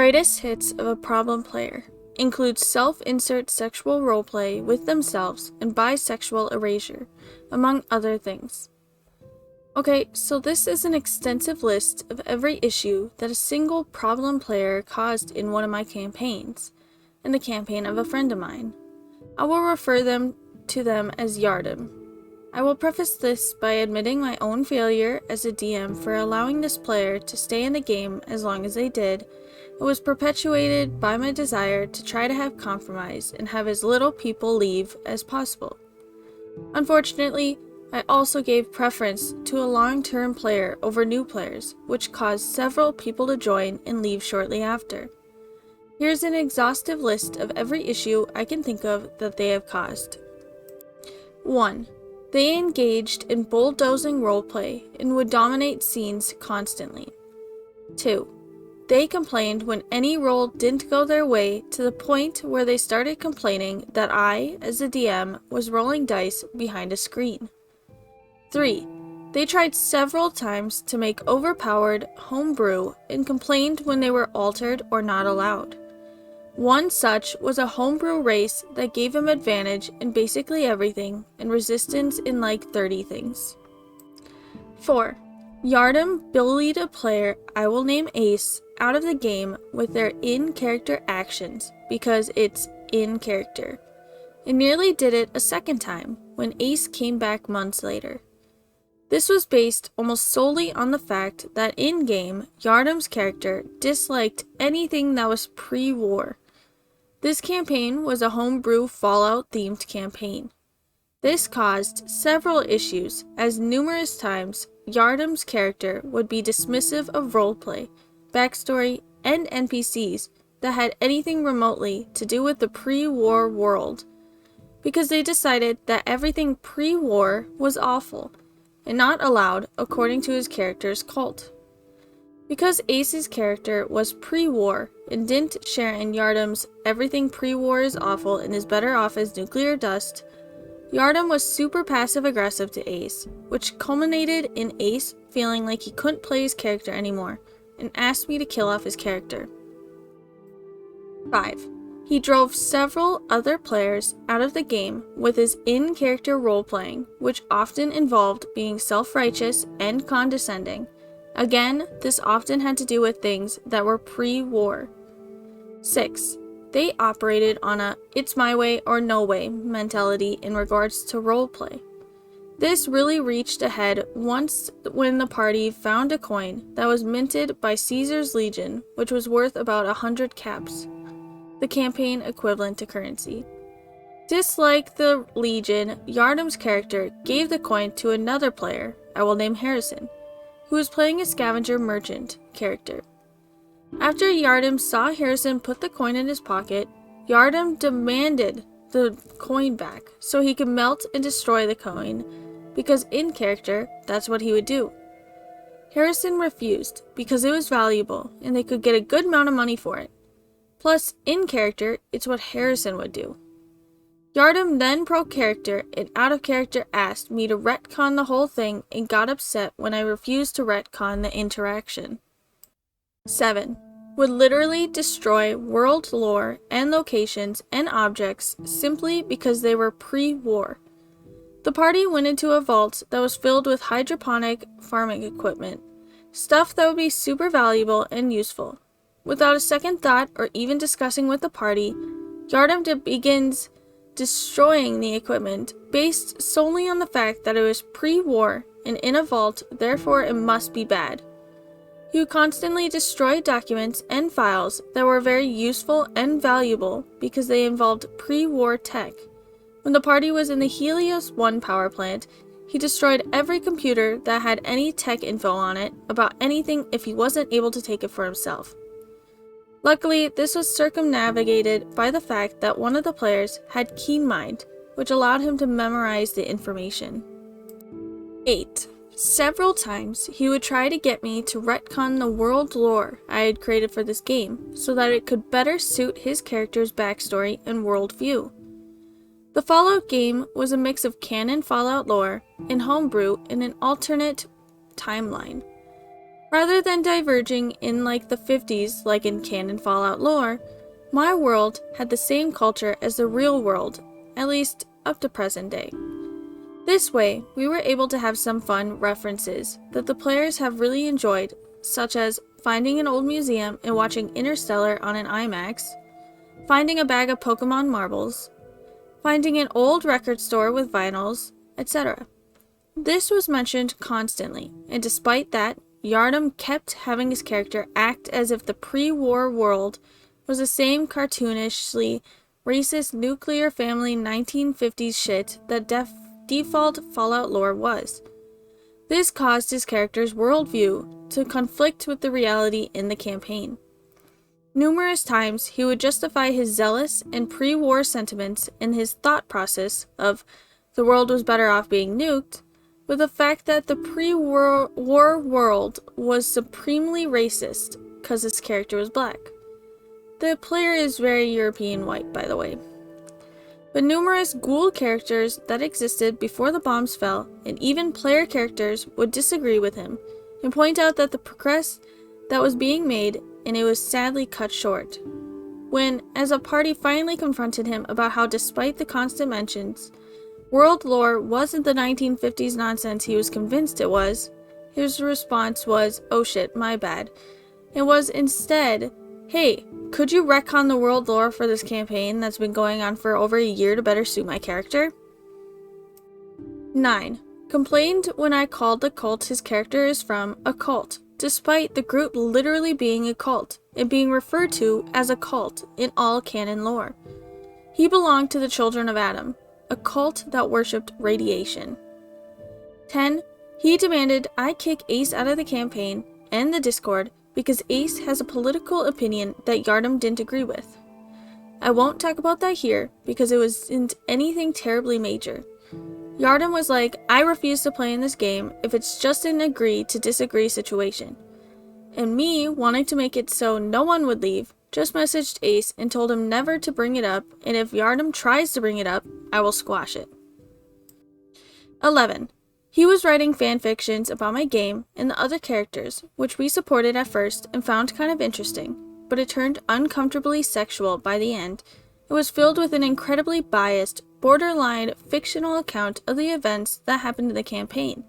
Greatest hits of a problem player includes self-insert sexual roleplay with themselves and bisexual erasure, among other things. Okay, so this is an extensive list of every issue that a single problem player caused in one of my campaigns, and the campaign of a friend of mine. I will refer to them as Yardom. I will preface this by admitting my own failure as a DM for allowing this player to stay in the game as long as they did. It was perpetuated by my desire to try to have compromise and have as little people leave as possible. Unfortunately, I also gave preference to a long-term player over new players, which caused several people to join and leave shortly after. Here's an exhaustive list of every issue I can think of that they have caused. 1. They engaged in bulldozing roleplay and would dominate scenes constantly. 2. They complained when any role didn't go their way to the point where they started complaining that I, as a DM, was rolling dice behind a screen. 3. They tried several times to make overpowered homebrew and complained when they were altered or not allowed. One such was a homebrew race that gave him advantage in basically everything and resistance in like 30 things. 4. Yardom bullied a player I will name Ace out of the game with their in-character actions because it's in character, and nearly did it a second time when Ace came back months later. This was based almost solely on the fact that in-game, Yardom's character disliked anything that was pre-war. This campaign was a homebrew Fallout-themed campaign. This caused several issues, as numerous times Yardom's character would be dismissive of roleplay, backstory, and NPCs that had anything remotely to do with the pre-war world, because they decided that everything pre-war was awful, and not allowed according to his character's cult. Because Ace's character was pre-war and didn't share in Yardom's everything pre-war is awful and is better off as nuclear dust, Yardom was super passive-aggressive to Ace, which culminated in Ace feeling like he couldn't play his character anymore and asked me to kill off his character. 5. He drove several other players out of the game with his in-character role-playing, which often involved being self-righteous and condescending. Again, this often had to do with things that were pre-war. 6. They operated on a it's my way or no way mentality in regards to roleplay. This really reached a head once when the party found a coin that was minted by Caesar's Legion, which was worth about 100 caps, the campaign equivalent to currency. Dislike the Legion, Yardom's character gave the coin to another player, I will name Harrison, who was playing a scavenger merchant character. After Yardom saw Harrison put the coin in his pocket, Yardom demanded the coin back so he could melt and destroy the coin, because in character, that's what he would do. Harrison refused because it was valuable and they could get a good amount of money for it. Plus, in character, it's what Harrison would do. Yardom then broke character and out of character asked me to retcon the whole thing and got upset when I refused to retcon the interaction. 7. Would literally destroy world lore and locations and objects simply because they were pre-war. The party went into a vault that was filled with hydroponic farming equipment, stuff that would be super valuable and useful. Without a second thought or even discussing with the party, Yardom begins destroying the equipment based solely on the fact that it was pre-war and in a vault, therefore it must be bad. He would constantly destroy documents and files that were very useful and valuable because they involved pre-war tech. When the party was in the Helios 1 power plant, he destroyed every computer that had any tech info on it about anything if he wasn't able to take it for himself. Luckily, this was circumnavigated by the fact that one of the players had keen mind, which allowed him to memorize the information. 8. Several times, he would try to get me to retcon the world lore I had created for this game so that it could better suit his character's backstory and worldview. The Fallout game was a mix of canon Fallout lore and homebrew in an alternate timeline. Rather than diverging in like the 50s like in canon Fallout lore, my world had the same culture as the real world, at least up to present day. This way, we were able to have some fun references that the players have really enjoyed, such as finding an old museum and watching Interstellar on an IMAX, finding a bag of Pokemon marbles, finding an old record store with vinyls, etc. This was mentioned constantly, and despite that, Yardom kept having his character act as if the pre-war world was the same cartoonishly racist nuclear family 1950s shit that default Fallout lore was. This caused his character's worldview to conflict with the reality in the campaign. Numerous times, he would justify his zealous and pre-war sentiments in his thought process of the world was better off being nuked with the fact that the pre-war world was supremely racist because his character was black. The player is very European white, by the way. But numerous ghoul characters that existed before the bombs fell, and even player characters would disagree with him and point out that the progress that was being made, and it was sadly cut short. When, as a party finally confronted him about how despite the constant mentions, world lore wasn't the 1950s nonsense he was convinced it was, his response was, "Oh shit, my bad." It was instead, "Hey, could you retcon the world lore for this campaign that's been going on for over a year to better suit my character?" 9. Complained when I called the cult his character is from a cult, despite the group literally being a cult and being referred to as a cult in all canon lore. He belonged to the Children of Adam, a cult that worshipped radiation. 10. He demanded I kick Ace out of the campaign and the Discord because Ace has a political opinion that Yardom didn't agree with. I won't talk about that here because it wasn't anything terribly major. Yardom was like, I refuse to play in this game if it's just an agree to disagree situation. And me, wanting to make it so no one would leave, just messaged Ace and told him never to bring it up, and if Yardom tries to bring it up, I will squash it. 11. He was writing fanfictions about my game and the other characters, which we supported at first and found kind of interesting, but it turned uncomfortably sexual by the end. It was filled with an incredibly biased, borderline fictional account of the events that happened in the campaign,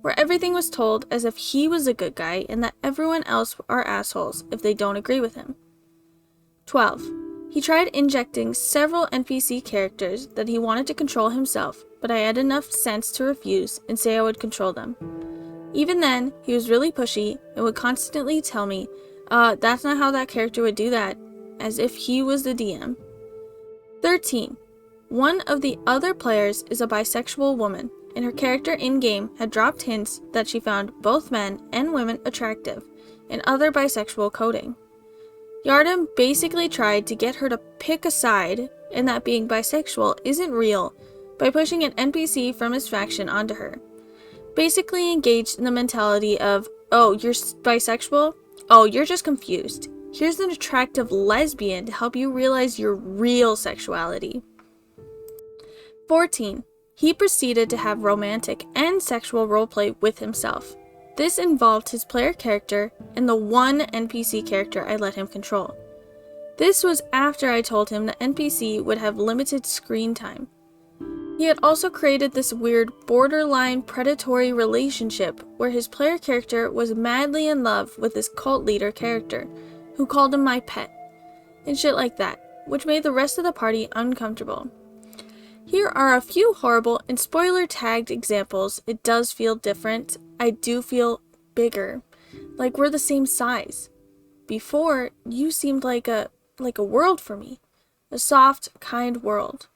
where everything was told as if he was a good guy and that everyone else are assholes if they don't agree with him. 12. He tried injecting several NPC characters that he wanted to control himself, but I had enough sense to refuse and say I would control them. Even then, he was really pushy and would constantly tell me, that's not how that character would do that, as if he was the DM. 13. One of the other players is a bisexual woman, and her character in-game had dropped hints that she found both men and women attractive, and other bisexual coding. Yardom basically tried to get her to pick a side, and that being bisexual isn't real, by pushing an NPC from his faction onto her. Basically engaged in the mentality of, oh, you're bisexual? Oh, you're just confused. Here's an attractive lesbian to help you realize your real sexuality. 14. He proceeded to have romantic and sexual roleplay with himself. This involved his player character and the one NPC character I let him control. This was after I told him the NPC would have limited screen time. He had also created this weird borderline predatory relationship where his player character was madly in love with his cult leader character, who called him my pet, and shit like that, which made the rest of the party uncomfortable. Here are a few horrible and spoiler-tagged examples. It does feel different. I do feel bigger. Like we're the same size. Before, you seemed like a world for me. A soft, kind world.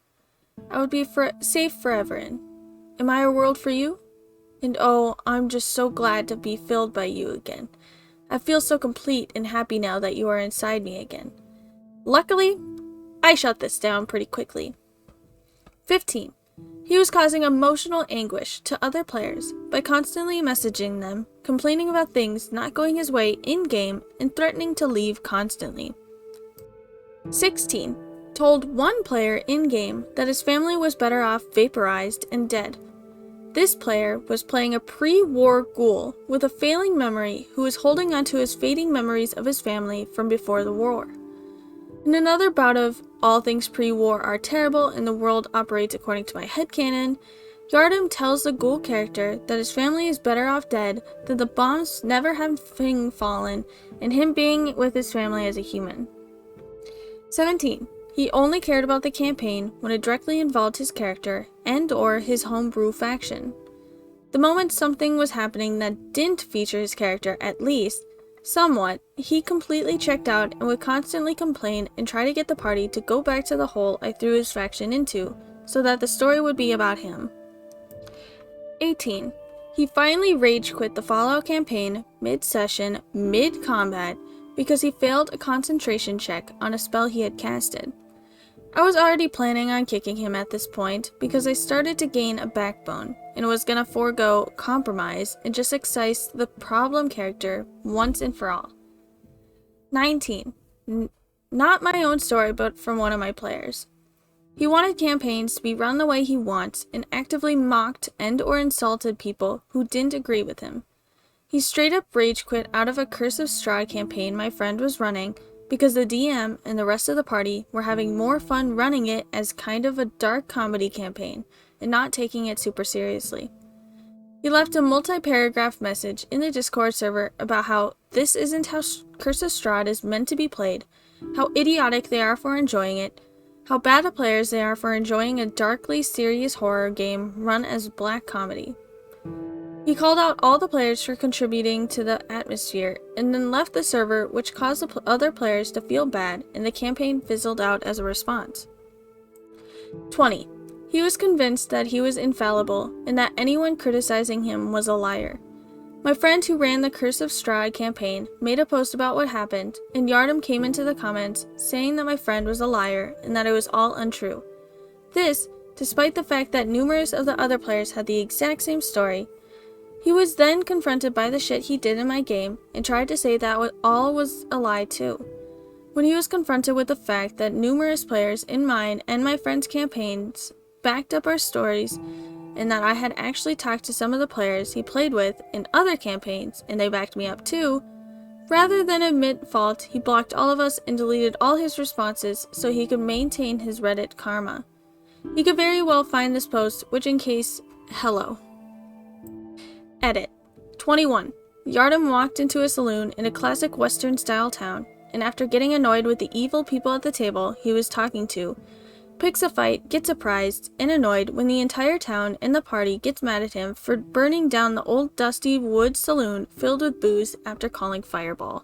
I would be safe forever in. Am I a world for you? And oh, I'm just so glad to be filled by you again. I feel so complete and happy now that you are inside me again. Luckily, I shut this down pretty quickly. 15. He was causing emotional anguish to other players by constantly messaging them, complaining about things not going his way in-game, and threatening to leave constantly. 16. Told one player in-game that his family was better off vaporized and dead. This player was playing a pre-war ghoul with a failing memory who was holding onto his fading memories of his family from before the war. In another bout of all things pre-war are terrible and the world operates according to my headcanon, Yardim tells the ghoul character that his family is better off dead than the bombs never having fallen and him being with his family as a human. 17. He only cared about the campaign when it directly involved his character and/or his homebrew faction. The moment something was happening that didn't feature his character, at least somewhat, he completely checked out and would constantly complain and try to get the party to go back to the hole I threw his faction into, so that the story would be about him. 18. He finally rage quit the Fallout campaign mid-session, mid-combat, because he failed a concentration check on a spell he had casted. I was already planning on kicking him at this point because I started to gain a backbone and was gonna forego compromise and just excise the problem character once and for all. 19. Not my own story, but from one of my players. He wanted campaigns to be run the way he wants and actively mocked and/or insulted people who didn't agree with him. He straight up rage quit out of a Curse of Strahd campaign my friend was running because the DM and the rest of the party were having more fun running it as kind of a dark comedy campaign and not taking it super seriously. He left a multi-paragraph message in the Discord server about how this isn't how Curse of Strahd is meant to be played, how idiotic they are for enjoying it, how bad of players they are for enjoying a darkly serious horror game run as black comedy. He called out all the players for contributing to the atmosphere, and then left the server, which caused the other players to feel bad, and the campaign fizzled out as a response. 20. He was convinced that he was infallible, and that anyone criticizing him was a liar. My friend who ran the Curse of Strahd campaign made a post about what happened, and Yardim came into the comments saying that my friend was a liar and that it was all untrue. This, despite the fact that numerous of the other players had the exact same story. He was then confronted by the shit he did in my game and tried to say that all was a lie too. When he was confronted with the fact that numerous players in mine and my friend's campaigns backed up our stories and that I had actually talked to some of the players he played with in other campaigns and they backed me up too, rather than admit fault, he blocked all of us and deleted all his responses so he could maintain his Reddit karma. You could very well find this post, which in case, hello. Edit. 21. Yardim walked into a saloon in a classic Western-style town, and after getting annoyed with the evil people at the table he was talking to, picks a fight, gets surprised and annoyed when the entire town and the party gets mad at him for burning down the old dusty wood saloon filled with booze after calling Fireball.